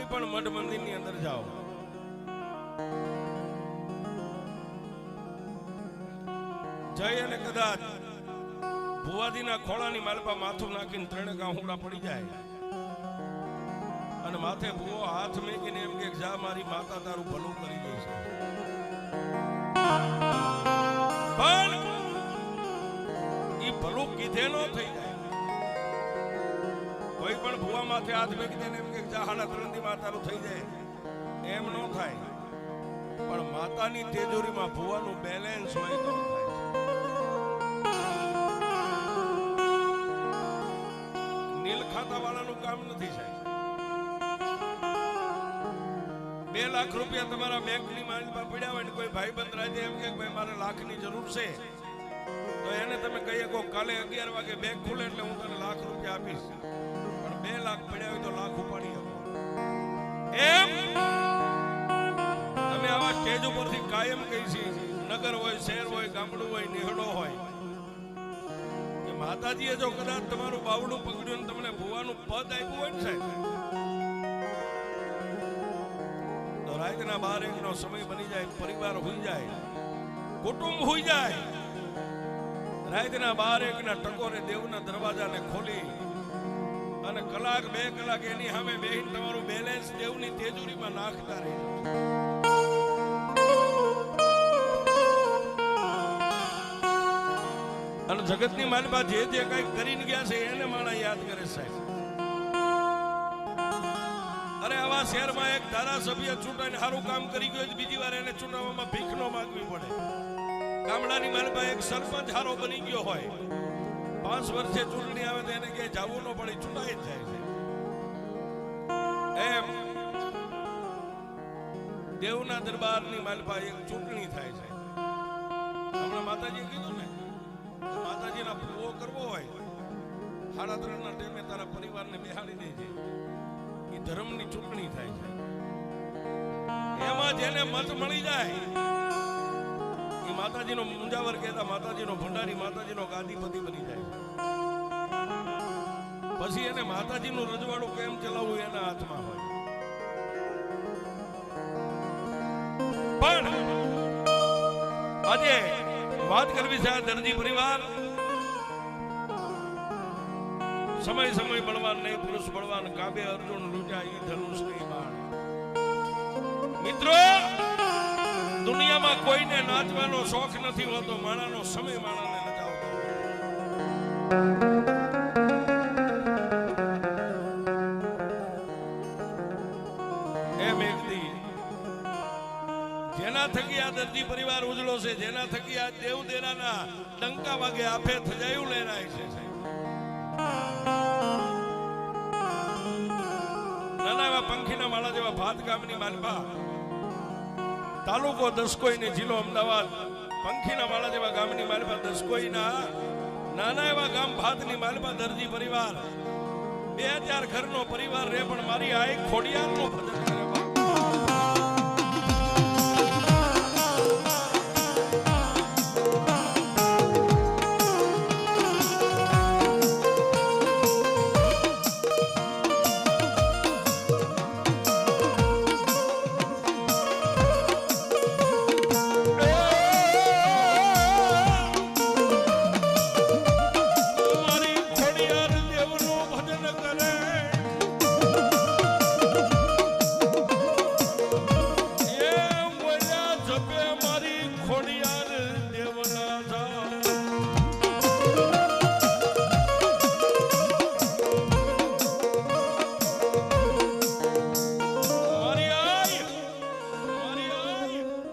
કોઈ પણ મઠ મંદિર ની અંદર જાઓ, જઈ અને કદાચ ભુવાજીના ખોળાની માલપા માથું નાખીને ત્રણે ગાંહુડા પડી જાય અને માથે ભુવો હાથ મેકીને એમ કે જા મારી માતા તારું ભલું કરી દે છે, પણ ઈ ભલું કીધે નો થઈ જાય. કોઈ પણ ભુવા માથે હાથ મેકી દે ને એમ કે જા હાડા 3 દી માં તારું થઈ જાય, એમ નો થાય. પણ માતાની તેજોરીમાં ભુવાનું બેલેન્સ હોય તો થાય. નીલ ખાતા વાળાનું કામ નથી સાહેબ. 2 લાખ રૂપિયા તમારા બેંકની માલમાં પડ્યા હોય ને કોઈ ભાઈબંધ રાજે એમ કે ભાઈ મારે લાખની જરૂર છે, તો એને તમે કહીએ કો કાલે 11 વાગે બેંક ખુલે એટલે હું તને લાખ રૂપિયા આપીશ. પણ 2 લાખ પડ્યા હોય તો લાખ ઉપાડી આપો. એમ અમે આવા સ્ટેજ ઉપરથી કાયમ કહી છીએ, નગર હોય, શહેર હોય, ગામડું હોય, નિહળો હોય, કે માતાજીએ જો કદાચ તમારું બાવડું પકડ્યું ને તમને ભુવાનું પદ આપ્યું હોય ને સાહેબ, તો રાતના 12-1 નો સમય બની જાય, પરિવાર હોઈ જાય, કુટુંબ હોઈ જાય, રાતના 12-1 ના ટકોરે દેવના દરવાજાને ખોલી અને કલાક 2 કલાક એની સામે બેહીને તમારું બેલેન્સ દેવની તેજોરીમાં નાખતા રહે. અને જગતની માલપા જે કઈ કરીને ગયા છે એને માણા યાદ કરે સાહેબ. અરે આવા શહેરમાં એક ધારાસભ્ય ચૂંટાઈને સારું કામ કરી ગયો, બીજી વાર એને ચૂંટવામાં ભીખ નો માંગવી પડે. ગામડાની માલપા એક સરપંચ હારો બની ગયો હોય, 5 વર્ષે ચૂંટણી આવે તો એને ક્યાંય જવું ન પડે, ચૂંટાઈ જ જાય છે. એમ દેવના દરબારની માલપા એક ચૂંટણી થાય છે. હમણાં માતાજીએ કીધું ને, માતાજીના ભૂવો કરવો હોય 3:30 ના ટાઈમે તારા પરિવારને બેહાડી દેજે. એ ધર્મની ચૂંટણી થાય છે. એમાં જેને મત મળી જાય એ માતાજીનો મુંજાવર કહેતા માતાજીનો ભંડારી, માતાજીનો ગાદીપતિ બની જાય. પછી એને માતાજીનું રજવાડું કેમ ચલાવવું એના હાથમાં હોય. પણ આજે વાત કરવી છે આ દરજી પરિવાર. સમય બળવાન નહીં, પુરુષ બળવાન, કાબે અર્જુન લૂટ્યા ઈ ધનુષ નહીં બાણ. મિત્રો, દુનિયામાં કોઈને નાચવાનો શોખ નથી હોતો, માણાનો સમય માણાને નચાવતો. એમ એકદી જેના થકી આ દરજી પરિવાર ઉજળો છે, જેના થકી આ દેવ દેરાના ડંકા વાગે આફે થજાયું લેરાય છે. નાના એવા પંખીના માળા જેવા ભાત ગામની માલપા, તાલુકો દસકોઈ ને જિલ્લો અમદાવાદ, પંખીના માળા જેવા ગામની માલપા દસકોઈના નાના એવા ગામ ભાતની માલપા દરજી પરિવાર 2000 ઘરનો પરિવાર રે, પણ મારી આ એક ખોડિયારનો ભજન કરે.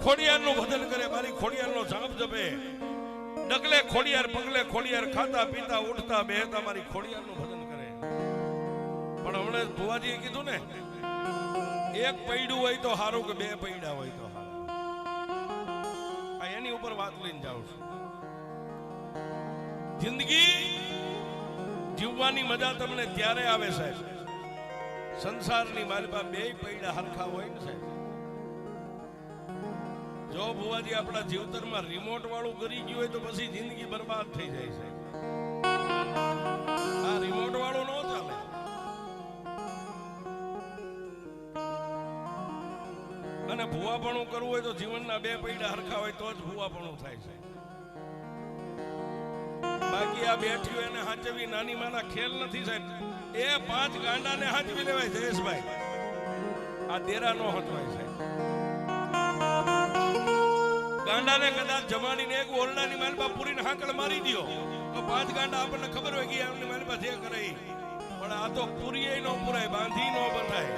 ખોડિયારનું ભજન કરે, મારી ખોડિયારનો જાપ જપે, ડગલે ખોડિયાર, પગલે ખોડિયાર, ખાતા પીતા ઉઠતા બેહતા મારી ખોડિયારનું ભજન કરે. પણ હમણાં ભુવાજીએ કીધું ને, એક પૈડું હોય તો સારું કે 2 પૈડા હોય તો સારું. આ એની ઉપર વાત લઈને જાઉં છું. જિંદગી જીવવાની મજા તમને ત્યારે આવે સાહેબ, સંસારની માલપા 2 પૈડા હરખા હોય ને સાહેબ. જો ભુવાજી આપણા જીવતરમાં રિમોટ વાળું કરી ગયું હોય તો પછી જિંદગી બરબાદ થઈ જાય છે. આ રિમોટ વાળું ન ચાલે. ભૂવાપણું કરવું હોય તો જીવનના બે પૈડા હરખા હોય તો જ ભૂવાપણું થાય છે. બાકી આ બેઠ્યું એને હાચવી નાની માના ખેલ નથી સાહેબ. એ 5 ગાંડાને હાચવી લેવાય જયેશભાઈ, આ દેરા નો હચવાય છે. ગાંડાને કદાચ જમાડીને એક ઓરડાની માલપા પૂરીને હાકળ મારી દો તો 5 ગાંડા આપણને ખબર હોય કે એમની માલપા જે કરે. પણ આ તો પૂરીએ નો પૂરાય, બાંધી નો બંધાય.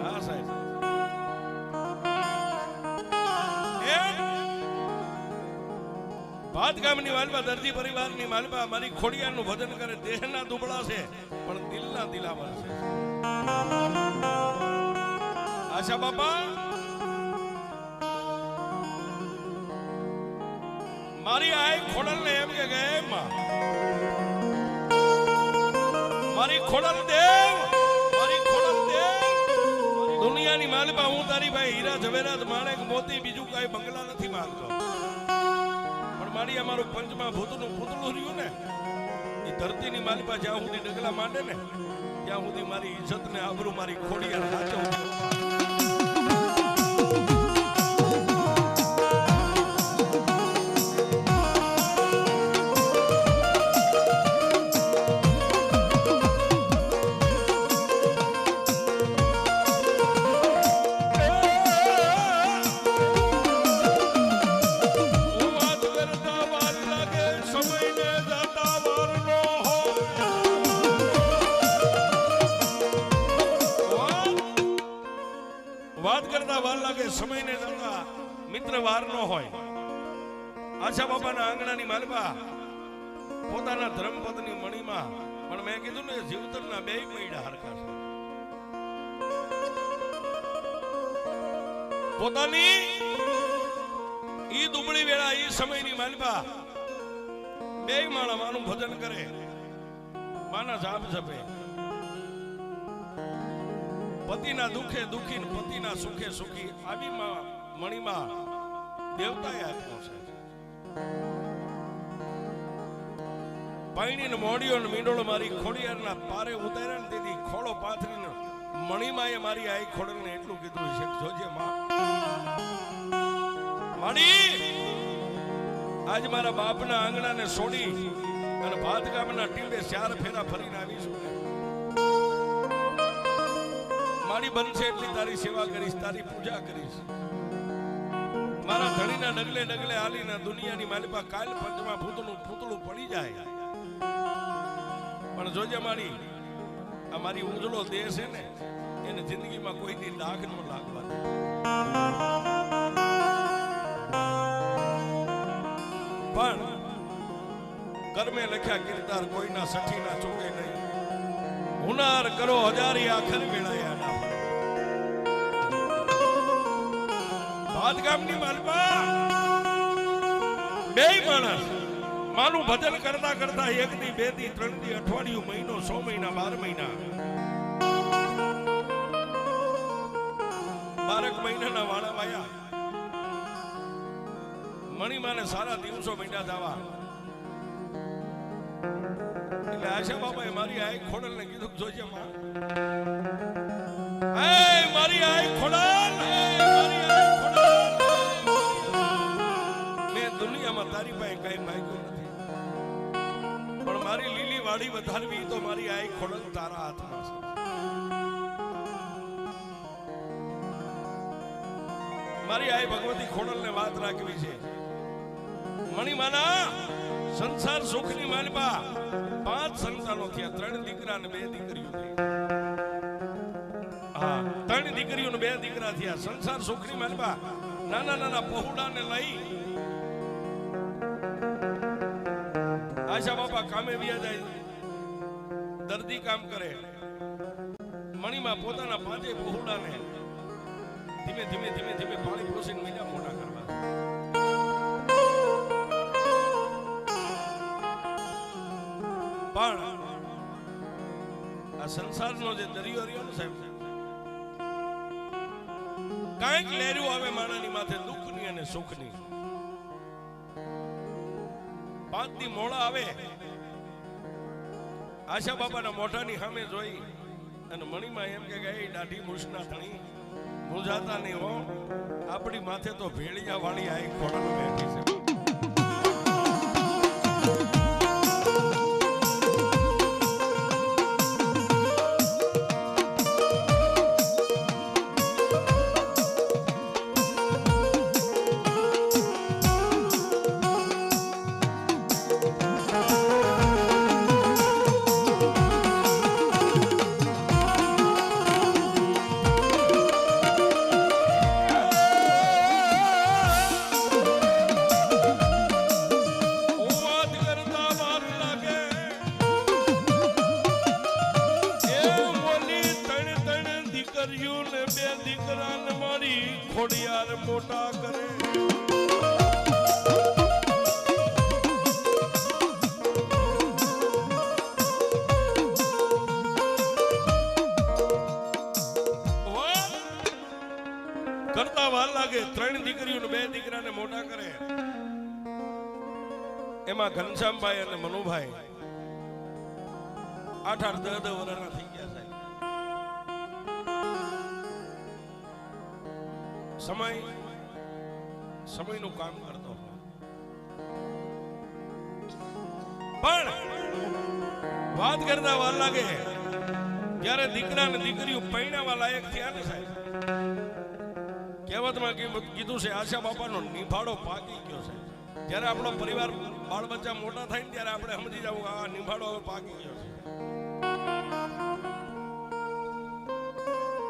હા સાહેબ, ભાત ગામની માલપા દર્દી પરિવારની માલપા મારી ખોડિયારનું ભજન કરે. દેહના દુબળા છે પણ દિલના દિલાવર છે. આશા બાપા મારી આય ખોડલ ને એમ કે ગયે માં મારી ખોડલ દેવ, મારી ખોડલ દેવ, દુનિયાની માલપા હું તારી ભાઈ હીરા ઝવેરાત માણેક મોતી બીજું કઈ બંગલા નથી માંગતો. પણ મારી અમારું પંચમા ભૂતનું પૂતળું રહ્યું ને એ ધરતીની માલપા જ્યાં સુધી ડગલા માંડે ને ત્યાં સુધી મારી ઇજ્જત ને આબરૂ મારી ખોડિયાર સાચો. સમયને જતા મિત્ર વાર નો હોય. આશા બાપાના આંગણાની માલપા પોતાના ધર્મપત્ની મણીમાં પણ મેં કીધું ને જીવતરના બે પૈડા હરખા છે. પોતાની ઈ દુબળી વેળા ઈ સમયની માલપા બે માણા માનું ભજન કરે, માના જાપ જપે. પતિના દુખે દુખી પતિના સુખે સુખી આવી મણીમાં દેવતાએ આપ્યો છે. પાણીને મોડીઓ ને મીંડોળ મારી ખોડિયારના પારે ઉતાર્યા ને તેથી ખોળો પાથરીને મણીમાં એ મારી આઈ ખોડલને એટલું કીધું છે જોજે માં માડી આજ મારા બાપના આંગણાને છોડી અને ભાત ગામના ટીંબે 4 ફેરા ફરીને આવીશું. મારી બનશે એટલી તારી સેવા કરીશ, તારી પૂજા કરીશ. મારા ધણીના ડગલે ડગલે હાલીને દુનિયાની માલિપા કાલ પંચમા ભૂતનું પૂતળું પડી જાય. પણ જોજે મારી આ મારી ઉજળો દેહ છે ને એને જિંદગીમાં કોઈ દી દાગ ન લાગવા દે. પણ કર્મે લખ્યા કિરદાર કોઈના સઠીના ચોકે નહીં. હુનાર કરો હજારી આખર વેળાયા. ભાત ગામની માલપા બે માણસ માનું ભજન કરતા કરતા 1 દી 2 દી 3 દી અઠવાડિયું મહિનો 100 મહિના 12 મહિના 12 મહિનાના વાળા વાયા. મણીમાને સારા દિવસો મહિના જવા એટલે આશા બાપાએ મારી આઈ ખોડલને કીધું જોજે માં મારી આઈ ખોડલ, મેં દુનિયામાં તારી પાસે કઈ માંગ્યું નથી પણ મારી લીલી વાડી વધારવી તો મારી આઈ ખોડલ તારા હાથમાં છે. મારી આઈ ભગવતી ખોડલને વાત રાખવી છે. મણીમાના સંસાર સુખની માલપા 5 સંતાનો થયા, 3 દીકરા ને 2 દીકરીઓ થઈ. હા 3 દીકરીઓ ને 2 દીકરા થયા. સંસાર સુખની માલપા નાના નાના પહોળાને લઈ આશા બાપા કામે વ્યા જાય, દર્દી કામ કરે. મણીમાં પોતાના 5 પહોળાને ધીમે ધીમે ધીમે ધીમે પાણી પોષીને મીઠા મોટા કરવા. પણ આ સંસારનો જે દરિયો રહ્યો ને સાહેબ, કાંઈક લહેરું આવે માણાની માથે દુઃખની અને સુખની. 5 દી મોડા આવે. આશા બાપાના મોઢાની સામે જોઈ અને મણીમાં એમ કે ગઈ દાઢી મૂછના ધણી મૂંઝાતા નહીં હો, આપણી માથે તો ભેળિયા વાળી આઈ ખોડલ બેઠી છે. ખોડિયાર મોટા કરે કરતા વાર લાગે. 3 દીકરીઓ ને 2 દીકરાને મોટા કરે. એમાં ઘનશ્યામભાઈ અને મનુભાઈ 8-10 વર્ષના થઈ ગયા સાહેબ. સમયનું કામ કરતો પણ વાત કરતા વાર લાગે ત્યારે દીકરા ને દીકરીઓ પૈણાવા લાયક થયા ને સાહેબ. કહેવતમાં કીધું છે આશા બાપાનો નિભાડો પાકી ગયો છે. જ્યારે આપણો પરિવાર બાળ બચ્ચા મોટા થાય ને ત્યારે આપણે સમજી જવું આ નિભાડો હવે પાકી ગયો છે.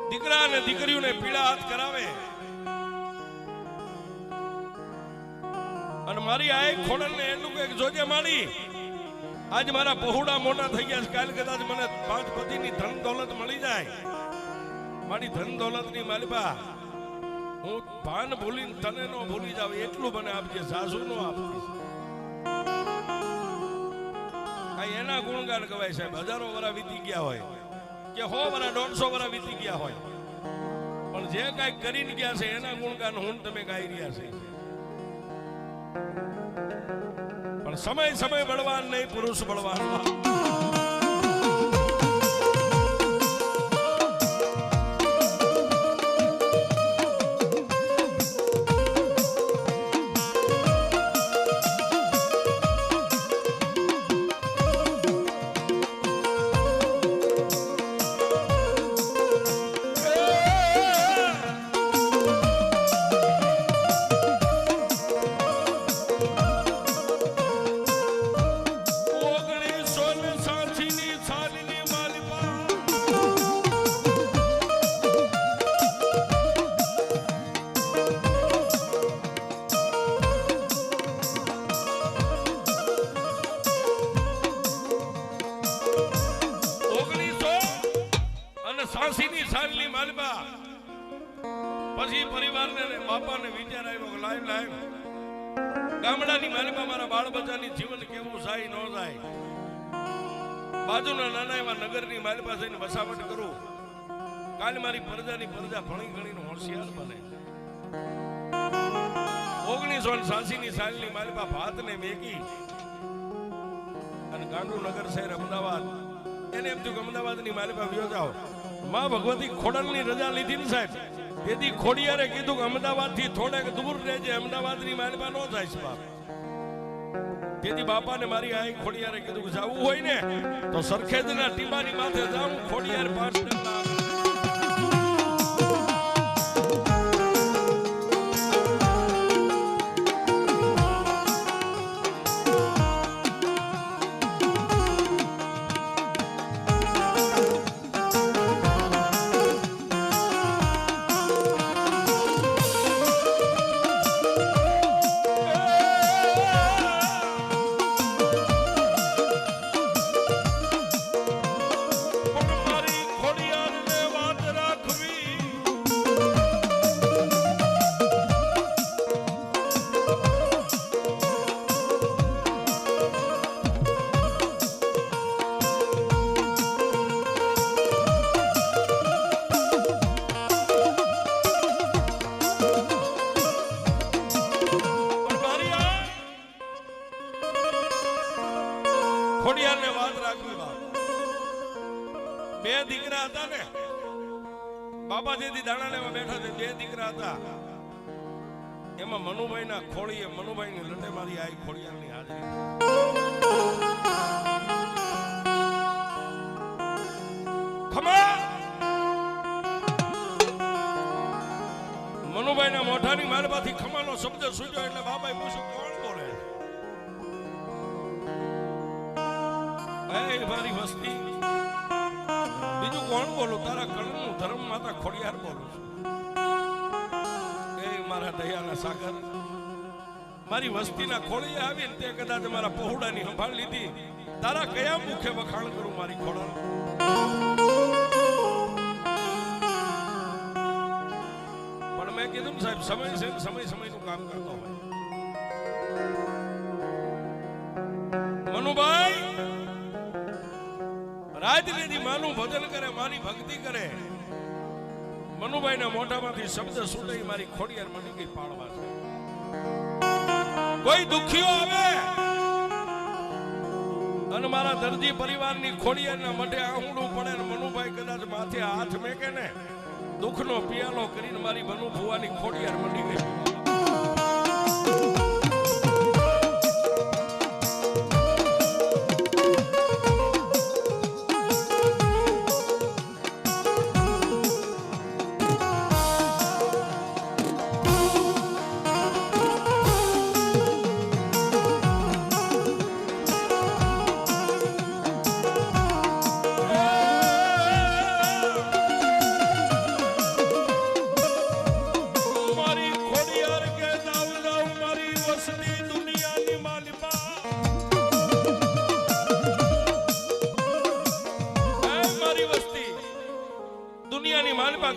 દીકરા અને દીકરીઓને પીળા હાથ કરાવે અને મારી આ એક ખોડલ ને એટલું કે જોજે મારી આજ મારા બહુડા મોટા થઈ ગયા છે. કાલ કદાચ મને 5 પતિની ધન દોલત મળી જાય. મારી ધન દોલત ની માલિબા હું ભાન ભૂલીને તને નો ભૂલી જાવ એટલું મને આપજે. સાસુ નો આપજે. આ એના ગુણગાન કહેવાય સાહેબ. હજારો વર્ષ વીતી ગયા હોય કે 100 વર્ષ 150 વર્ષ વીતી ગયા હોય પણ જે કઈ કરીને ગયા છે એના ગુણગાન હું તમે ગાઈ રહ્યા છે. પણ સમય બળવાન નહીં, પુરુષ બળવાન. પછી પરિવારને બાપાને વિચાર આવ્યો લાઈવ ગામડાની માલિકા મારા બાળ બચ્ચાની જીવન કેવું જાય ન જાય. બાજુના નાના એવા નગરની માલિકા થઈને વસાવટ કરું. કાલે મારી પ્રજાની પ્રજા ભણી ગણીને હોશિયાર બને. 1986 સાલની માલિકા ભાતને મેકી અને ગાંધીનગર શહેર અમદાવાદ એને એમ થયું કે અમદાવાદની માલિકા વ્યો જાઓ. માં ભગવતી ખોડલની રજા લીધી ને સાહેબ. તેથી ખોડિયારે કીધું કે અમદાવાદ થી થોડેક દૂર રહેજે, અમદાવાદ ની માલિકા નો જાય છે બાપ. તેથી બાપાને મારી આ ખોડિયારે કીધું કે જવું હોય ને તો સરખેજના ટીબાની માથે જાઉં. ખોડિયાર 5 ડગલા ખોડિયારને વાત રાખવી બાપ. 2 દીકરા હતા ને બાપા જેથી દાણા લેવા બેઠા છે, બે દીકરા હતા. એમાં મનુભાઈના ખોળીએ મનુભાઈની લટે મારી આઈ ખોડિયારની હાજરી. ખમા મનુભાઈના મોઢાની મારવાથી ખમાનો શબ્દ સૂટ્યો એટલે બાબાએ પૂછ્યું, કોણ બોલે? એ મારી વસ્તી, બીજું કોણ બોલું? તારા કળનું ધર્મ માતા ખોડિયાર બોલું છું. એ મારા દયાના સાગર, મારી વસ્તીના ખોળીએ આવીને તે કદાચ મારા પહોળાની સંભાળ લીધી. તારા કયા મુખે વખાણ કરું મારી ખોડા? પણ મેં કીધું સાહેબ, સમય છે, સમયનું કામ કરતો હોય. મનુભાઈ રાજનીતિ માનું ભજન કરે, મારી ભક્તિ કરે. મનુભાઈના મોઢામાંથી શબ્દ છૂટે, મારી ખોડિયાર મની ગઈ પાળવા છે. કોઈ દુખીઓ આવે અને મારા દરજી પરિવારની ખોડિયારના મઢે આહુડું પડે ને મનુભાઈ કદાચ માથે હાથ મેકે ને દુઃખનો પિયાલો કરીને મારી મનુ ભુવાની ખોડિયાર મની ગઈ.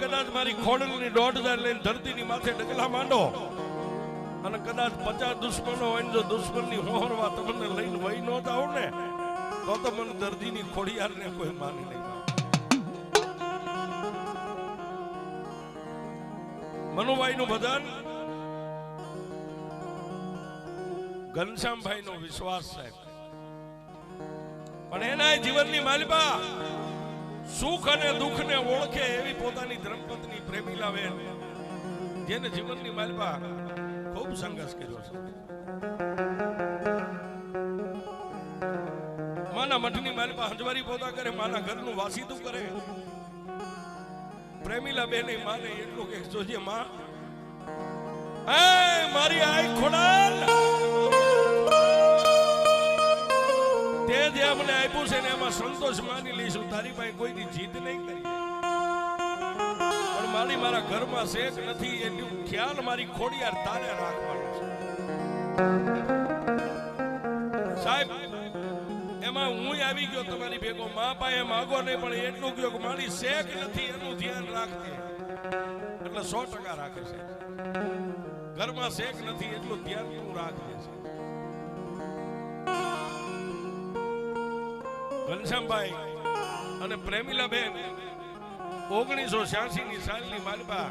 કદાચ મારી ખોડલની 1,500 લઈને ધરતીની માથે ડગલા માંડો અને કદાચ 50 દુશ્મનો હોય, જો દુશ્મનની હોહરવા તમને લઈને વહી ન જાવ ને તો મને દરજીની ખોડિયારને કોઈ માની નહીં. મનુભાઈનું ભજન ઘનશ્યામભાઈનો વિશ્વાસ સાહેબ, પણ એના જીવનની માલિકા સુખ અને દુઃખ ને ઓળખે એવી પોતાની ધર્મપત્ની પ્રેમીલાબેન, જેને જીવનની માલિકા ખૂબ સંઘર્ષ કર્યો છે. માના મઠની માલિકા હંજવારી પોતા કરે, માના ઘરનું વાસીતું કરે. પ્રેમીલાબેન માને એટલું કે જોજે માં, એ મારી આઈ ખોડાલ, તે જે અમને આપ્યું છે ને એમાં સંતોષ માની લઈશું. તારી પાસે કોઈની જીદ નહીં કરી, પણ મારા ઘરમાં શેક નથી એટલું ખ્યાલ મારી ખોડિયાર તારે રાખવાનો છે સાહેબ. એમાં હું આવી ગયો તમારી ભેગો, મા પાસે માગો નહીં, પણ એટલું ગયો કે મારી શેક નથી એનું ધ્યાન રાખજે. એટલે 100% રાખે છે. ઘરમાં શેક નથી એટલું ધ્યાન તું રાખજે. ઘનશ્યામભાઈ અને પ્રેમીલાબેન 1986 ની સાલની માલપા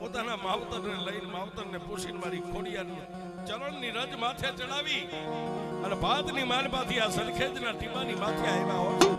પોતાના માવતરને લઈને માવતરને પૂછીને મારી ખોડિયારની ચરણની રજ માથે ચડાવી અને ભાતની માલપાથી આ સરખેજના ટીમાની માથે આવ્યા હોય.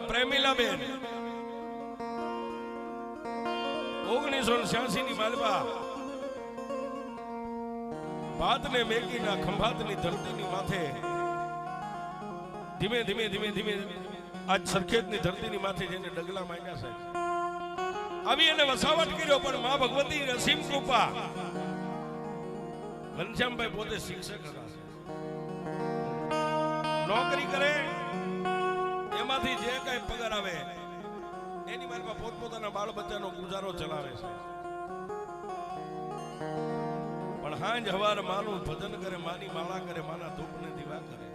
પ્રેમીલાબેન 1986 ની માલપા ભાતને મેગીના ખંભાતની ધરતીની માથે ધીમે ધીમે ધીમે ધીમે આજ સરખેજની ધરતીની માથે જેને ડગલા માંગ્યા છે, આવી એને વસાવટ કર્યો, પણ માં ભગવતી અસીમ કૃપા. ઘનશ્યામભાઈ પોતે શિક્ષક હતા, નોકરી કરે એમાંથી જે કઈ પગાર આવે એની માલમાં પોતપોતાના બાળ બચ્ચાનો ગુજારો ચલાવે છે. પણ હાંજ હવાર માનું ભજન કરે, માની માળા કરે, માના ધૂપને દીવા કરે.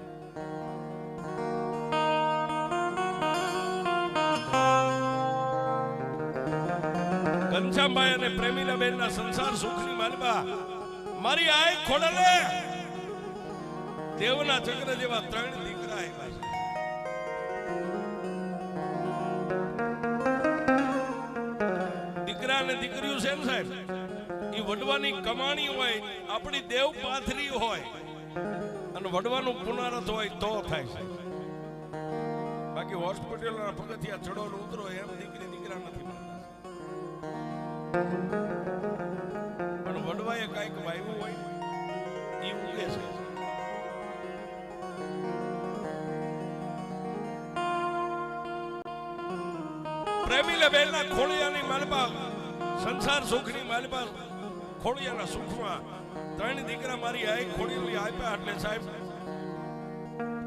ઘનશ્યામભાઈ અને પ્રેમીલા બેનના સંસાર સુખની માલબા મારી આંખ ખોડલે દેવના ચક્ર જેવા 3 દીકરા આવ્યા છે. દીકરા અને દીકરીઓ છે ને સાહેબ, એ વડવાની કમાણી હોય, આપણી દેવ પાથરી હોય અને વડવાનું પુનરાર્થ હોય તો થાય છે. બાકી હોસ્પિટલના પગથિયા ચડો ને ઉતરો એમ દીકરી દીકરા નથી મળતા. પણ વડવાએ કઈક વાવ્યું હોય એ ઉગે છે. પ્રેમીલા બેનના ખોડિયાની માલપા સંસાર સુખની માલપા ખોડિયાના સુખમાં 3 દીકરા મારી આઈ ખોડિયાની આપ્યા. એટલે સાહેબ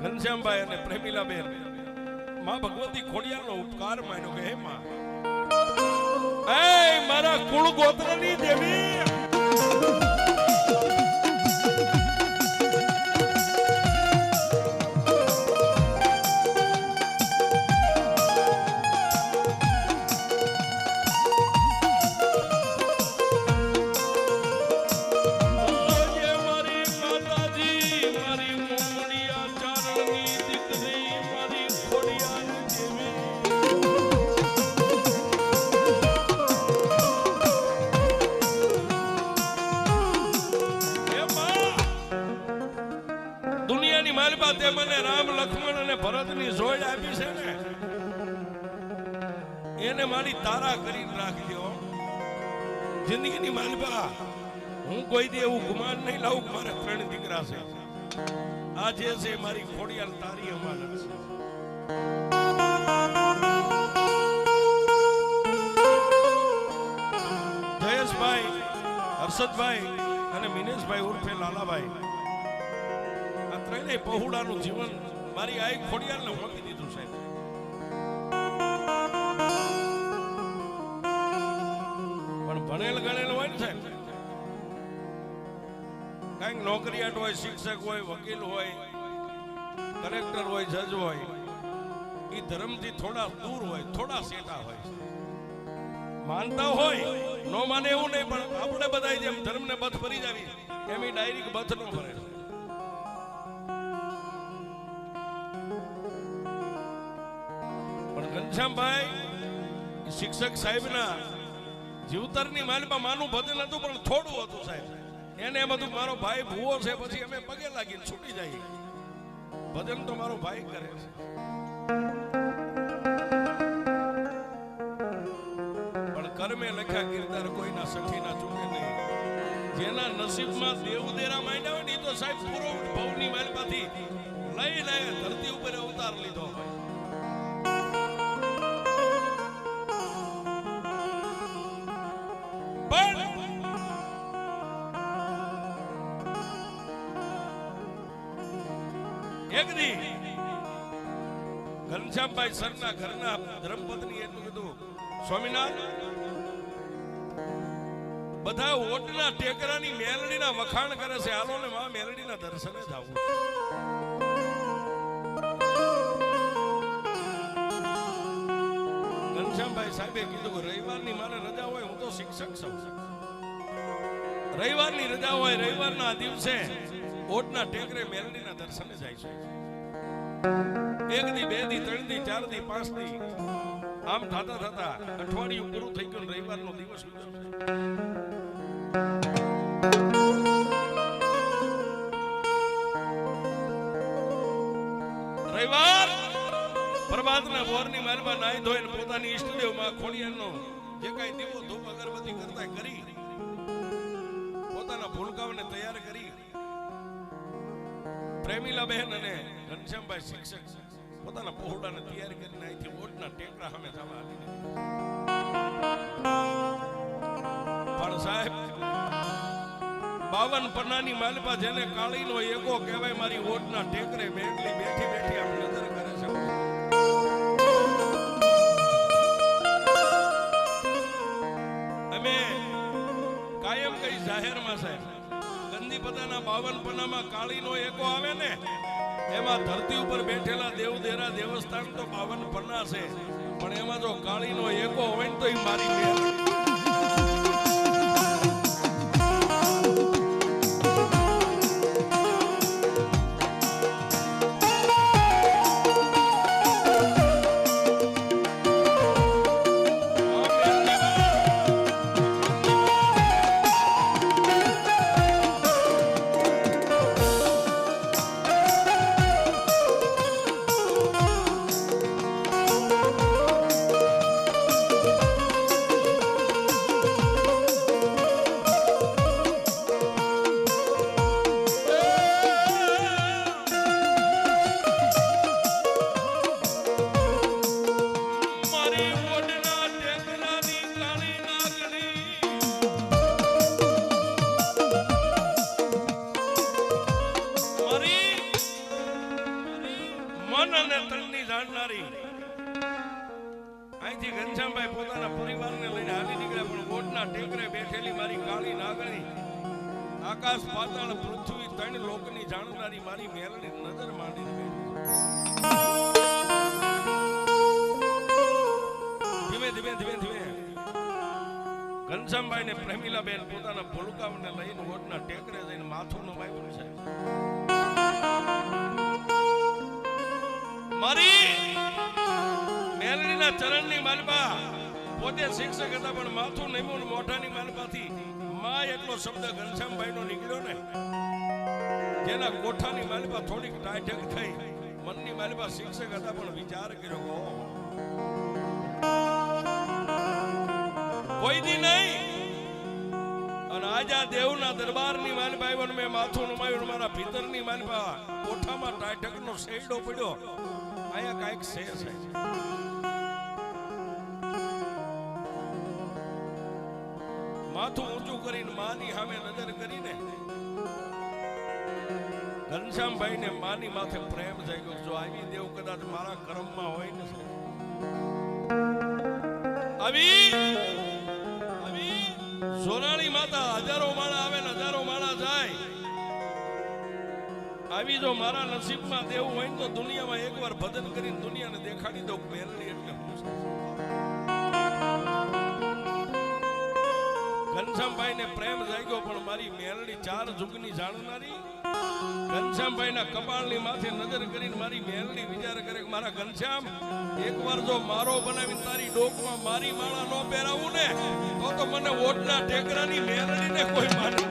ઘનશ્યામભાઈ અને પ્રેમીલા બેન માં ભગવતી ખોડિયારનો ઉપકાર માન્યો કે હે માં, એ મારા કુળ ગોત્રની દેવી, તે મને રામ લક્ષ્મણ અને ભરતની જોડ આપી છે ને, એને મારી તારા કરીને રાખજો. જિંદગીની માલબા હું કોઈ દી એવું ગુમાન નહીં લાવું. મારે 3 દીકરા છે, આ જે છે મારી ખોડિયાલ તારી અમાનત છે. જયેશભાઈ, હર્ષદભાઈ અને મિનેશભાઈ ઉર્ફે લાલાભાઈ, ત્રણેય પહોળાનું જીવન મારી આઈ ખોડિયાલને મોકલી દીધું સાહેબ. પણ ભણેલ ગણેલ હોય ને સાહેબ, કઈક નોકરિયાત હોય, શિક્ષક હોય, વકીલ હોય, કલેક્ટર હોય, જજ હોય, એ ધર્મથી થોડા દૂર હોય, થોડા સેટા હોય. માનતા હોય નો માને એવું નહીં, પણ આપણે બધા જેમ ધર્મને બથ ભરી જાવી એમ એ ડાયરેક્ટ બથ નો ભરે. ઘનશ્યામભાઈ શિક્ષક સાહેબના જીવતરની માલમાં માનું ભજન હતું, પણ થોડું હતું સાહેબ. એને એમ હતું મારો ભાઈ ભૂવો છે, પછી અમે પગે લાગીને છૂટી જઈએ. ભજન તો મારો ભાઈ કરે છે. પણ કર્મે લખ્યા કિરદાર કોઈના સખીના ચૂકે નહીં. જેના નસીબમાં દેવદેરા માંડ્યા હોય ને એ તો સાહેબ પૂરો ભવની માલમાંથી લઈ ધરતી ઉપર અવતાર લીધો હોય. ઘનશ્યામભાઈ સરના ઘરના ધર્મપત્ની એટલું કીધું, સ્વામિનાથ બધા ઓટના ટેકરાની મેલડીના વખાણ કરે છે, હાલો ને માં મેલડીના દર્શને જાવું. ઘનશ્યામભાઈ સાહેબે કીધું કે રવિવારની મારે રજા હોય, હું તો શિક્ષક છું, રવિવારની રજા હોય, રવિવારના દિવસે ઓટના ટેકરે મેલડીના દર્શને જાય છે. 1 દી 2 દી 3 દી 4 દી 5 દી આમ થતા થતા અઠવાડિયું પૂરું થઈ ગયું. રવિવારનો દિવસ રવિવાર પ્રભાતના બોરની માલમાં નાઈ ધોઈને પોતાની ઈષ્ટદેવમાં ખોડિયારનો જે કઈ દીવો ધૂપ અગરબત્તી કરતા કરી પોતાના ભૂલકાઓને તૈયાર કરી પ્રેમીલા બહેન અને ઘનશ્યામભાઈ શિક્ષક પોતાના પહોળાને તૈયાર કરીને અહીંથી ઓટના ટેકરા સામે થવા આવી. પણ સાહેબ 52 પન્નાની માલપા જેને કાળીનો એકો કહેવાય મારી ઓટના ટેકરે બેઠી બેઠી આમ નજર કરે છે. અમે કાયમ કઈ જાહેરમાં સાહેબ ગંદી પતાના 52 પન્નામાં કાળીનો એકો આવે ને એમાં ધરતી ઉપર બેઠેલા દેવદેરા દેવસ્થાન તો 52 પન્ના છે, પણ એમાં જો કાળીનો એકો હોય ને તો એ મારી મેળ. અહીંથી ઘનશ્યામભાઈ પોતાના પરિવારને લઈને આવી નીકળ્યા, પણ ઓટના ટેકરે બેઠેલી મારી કાળી નાગણી આકાશ પાતાળ પૃથ્વી 3 લોકની જાણનારી મારી મેલડી નજર માંડીને ધીમે ધીમે ધીમે ધીમે ઘનશ્યામભાઈ ને પ્રેમીલાબેન પોતાના ભૂલકામને લઈને ઓટના ટેકરે જઈને માથું નમાવ્યું છે. મારી મેલડીના ચરણની માલપા પોતે શિક્ષક હતા, પણ માથું નમ્યું મોઢાની માલપાથી માં એટલો શબ્દ ઘનશ્યામભાઈનો નીકળ્યો ને જેના કોઠાની માલપા થોડીક ટાઢક થઈ. મનની માલપા શિક્ષક હતા, પણ વિચાર કર્યો કોઈ દી નહીં. અને આજા દેવના દરબારની માલપા આવ્યો, મેં માથું નમાવ્યું, મારા ભીતરની માલપા કોઠામાં ટાઢકનો શેડો પડ્યો. અહીંયા કાંઈક છે. માથું ઊંચું કરીને માની સામે નજર કરીને ઘનશ્યામભાઈ ને માની માથે પ્રેમ જાગ્યો. જો આવી દેવ કદાચ મારા કર્મમાં હોય ને આવી સોનાળી માતા હજારો માળા આવે ને હજારો માળા જાય. આવી જો મારા નસીબમાં દેવું હોય ને તો દુનિયામાં એકવાર ભજન કરીને દુનિયાને દેખાડી દઉં મેલડી એટલે ઘનશ્યામભાઈ ને પ્રેમ જાગ્યો, પણ મારી મેલડી 4 જુગની જાણનારી ઘનશ્યામભાઈના કપાળની માથે નજર કરીને મારી મેલડી વિચાર કરે કે મારા ઘનશ્યામ એકવાર જો મારો બનાવી તારી ડોકમાં મારી માળા નો પહેરાવું ને તો મને ઓટના ટેકરાની મેલડીને કોઈ માને.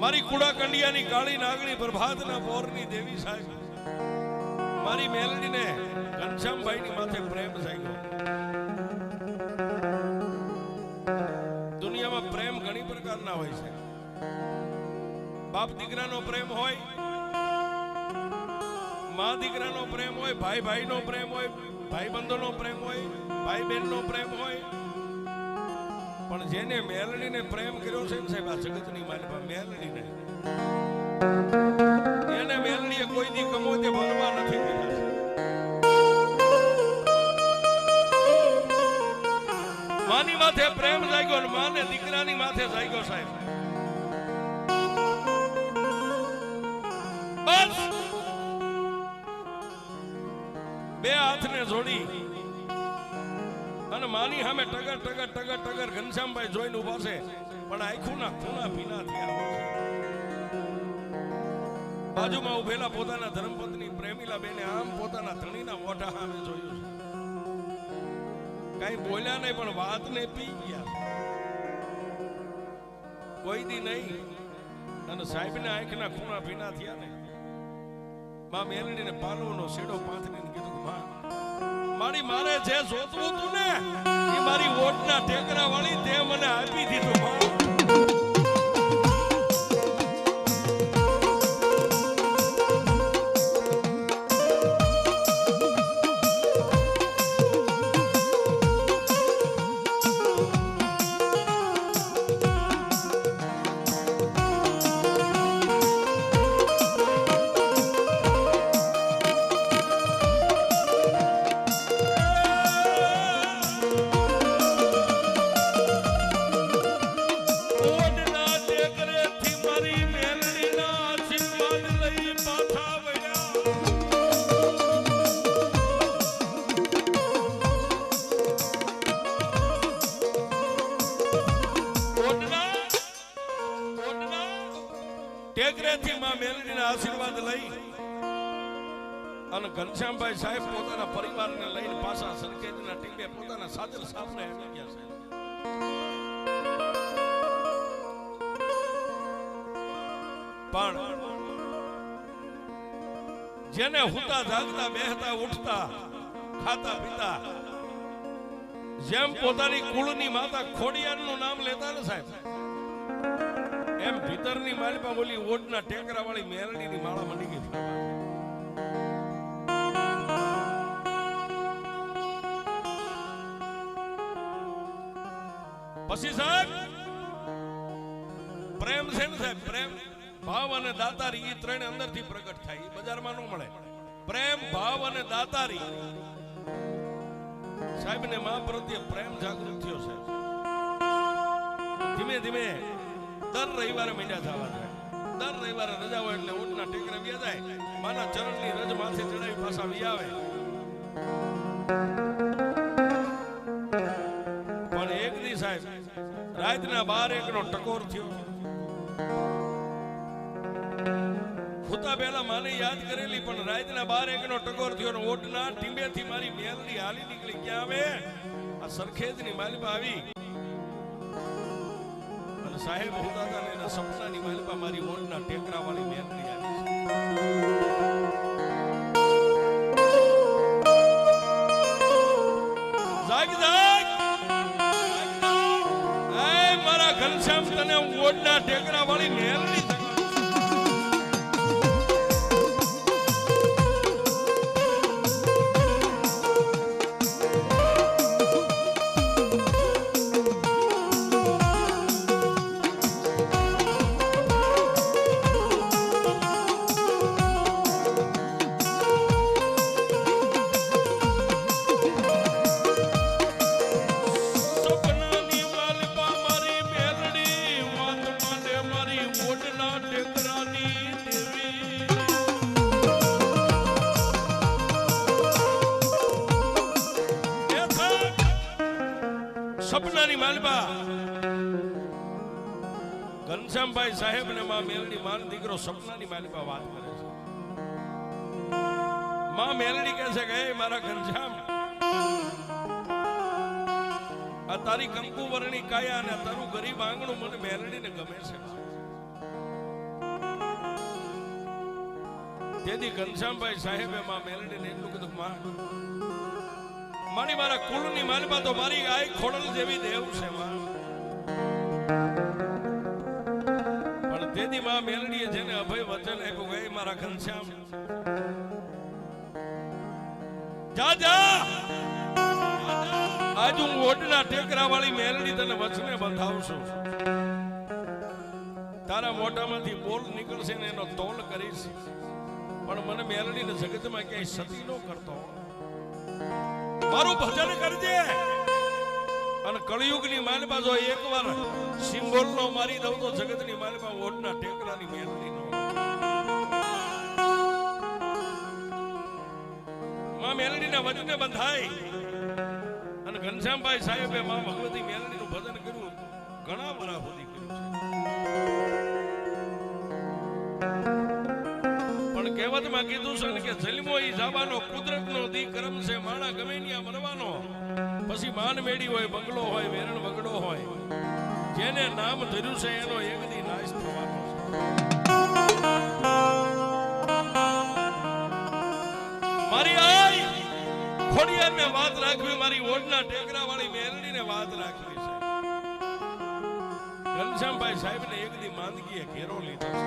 મારી કુડા કંડિયાની કાળી નાગણી પ્રભાતના પોરની દેવી સાહેબ મારી મેલડીને ઘનશ્યામભાઈની માથે પ્રેમ જાગ્યો. દુનિયામાં પ્રેમ ઘણી પ્રકારના હોય છે. બાપ દીકરાનો પ્રેમ હોય, માં દીકરાનો પ્રેમ હોય, ભાઈ ભાઈનો પ્રેમ હોય, ભાઈ બંધોનો પ્રેમ હોય, ભાઈ બહેનનો પ્રેમ હોય. પણ જેને મેલડીને પ્રેમ કર્યો છે ને સાહેબ આ જગતની માલિકા મેલડીને એને મેલડીએ કોઈ દી કમોતે ભણવા નથી દીધા. માની માથે પ્રેમ જાગ્યો અને માને દીકરાની માથે જાગ્યો સાહેબ. બસ બે હાથને જોડી અને માની સામે ટગર ટગર ટગર ટગર ઘનશ્યામભાઈ જોઈને ઉભા છે, પણ આંખોના ખૂણા ભીના થયા. બાજુમાં ઉભેલા પોતાના ધર્મપત્ની પ્રેમીલા બેને આમ પોતાના ધણીના મોઢા સામે જોયું. કઈ બોલ્યા નહીં, પણ વાતને પી ગયા. કોઈ દી નહીં. અને સાહેબને આંખના ખૂણા ભીના થયા ને માં મેલડીને પાલવનો શેડો પાથરીને કીધું, માં મારી મારે જે જોતું હતું ને એ મારી ઓટના ટેકરા વાળી તે મને આપી દીધું. માં ટેકરેથી માં મેલડીના આશીર્વાદ લઈ અને ઘનશ્યામભાઈ સાહેબ પોતાના પરિવારને લઈને પાછા સરખેજના ટીમે પોતાના સાજર સામને આવી ગયા છે. પણ જેને હુતા જાગતા બેહતા ઉઠતા ખાતા પીતા જેમ પોતાની કુળની માતા ખોડિયારનું નામ લેતા ને સાહેબ, એમ ભીતરની માલમાં બોલી ઓટના ટેકરા વાળી મેલડીની માળા મંડી ગઈ. પછી સાહેબ પ્રેમ છે ને સાહેબ, પ્રેમ ભાવ અને દાતારી એ ત્રણ અંદરથી પ્રગટ થાય, એ બજારમાં ન મળે. પ્રેમ ભાવ અને દાતારી સાહેબ ને મા પ્રત્યે પ્રેમ જાગૃત થયો છે. ધીમે ધીમે દર રવિવારે મીંડા થવા જાય. દર રવિવારે રજા હોય એટલે ઓટના ટેકરા વ્યા જાય, માના ચરણની રજ માથે ચડાવી પાછા વી આવે. પણ એક દી સાહેબ રાતના 12 નો ટકોર થયો. ખુતા પહેલા માને યાદ કરેલી, પણ રાતના 12 નો ટકોર થયો ને ઓટના ટીંબેથી મારી મેલડી હાલી નીકળી. ક્યાં આવે? આ સરખેજની માલિપા આવી. સાહેબ હુતા ને એના સપનાની માલિપા મારી ઓટના ટેકરા વાળી મેલડી આવી. જાગ જાગ એ મારા ઘનશ્યામ, તને ઓટના ટેકરા વાળી મેલડી સપનાની માલબા ઘનશ્યામભાઈ સાહેબ ને માં મેલડી માન દીકરો સપનાની માલબા વાત કરે છે. માં મેલડી કહે છે કે મારા ઘનશ્યામ, આ તારી કંકુ વર્ણી કાયા અને તારું ગરીબ આંગણું મને મેલડીને ગમે છે. તેથી ઘનશ્યામભાઈ સાહેબે માં મેલડીને એટલું કીધું, માં મારી મારા કુળની માલબા તો મારી ગાય ખોડલ જેવી દેવ છે. પણ તેથી માં મેલડીએ જેને અભય વચન આપ્યું કે મારા ઘનશ્યામ જા જા, આજ હું ઓટના ટેકરા વાળી મેલડી તને વચને બંધાવશું. તારા મોઢામાંથી બોલ નીકળશે ને એનો તોલ કરીશ, પણ મને મેલડીને જગતમાં ક્યાંય સતી ન કરતો. મારું ભજન કરજે અને કળિયુગની માલપા જો એકવાર સિંગોલનો મારી દઉં તો જગતની માલપા ઓટના ટેકરાની મેલડી નો માં મેલડીના વચને બંધાય અને ઘનશ્યામભાઈ સાહેબે માં ભગવતી મેલડીનું ભજન કર્યું ઘણા વર્ષ સુધી કર્યું છે પણ કહેવતમાં કીધું છે ને કે જન્મો ઈ જાવાનો કુદરતનો દી કરમ છે માણા ગમે ત્યાં મરવાનો પછી માન મેડી હોય બંગલો હોય વેરણ વગડો હોય જેને નામ ધર્યું છે એનો એક દી નાશ થવાનો છે મારી આઈ ખોડિયારને વાત રાખવી મારી ઓઢના ટેકરા વાળી મેરડીને વાત રાખવી છે ઘનશ્યામભાઈ સાહેબને એક દી માંદગીએ ઘેરો લીધો છે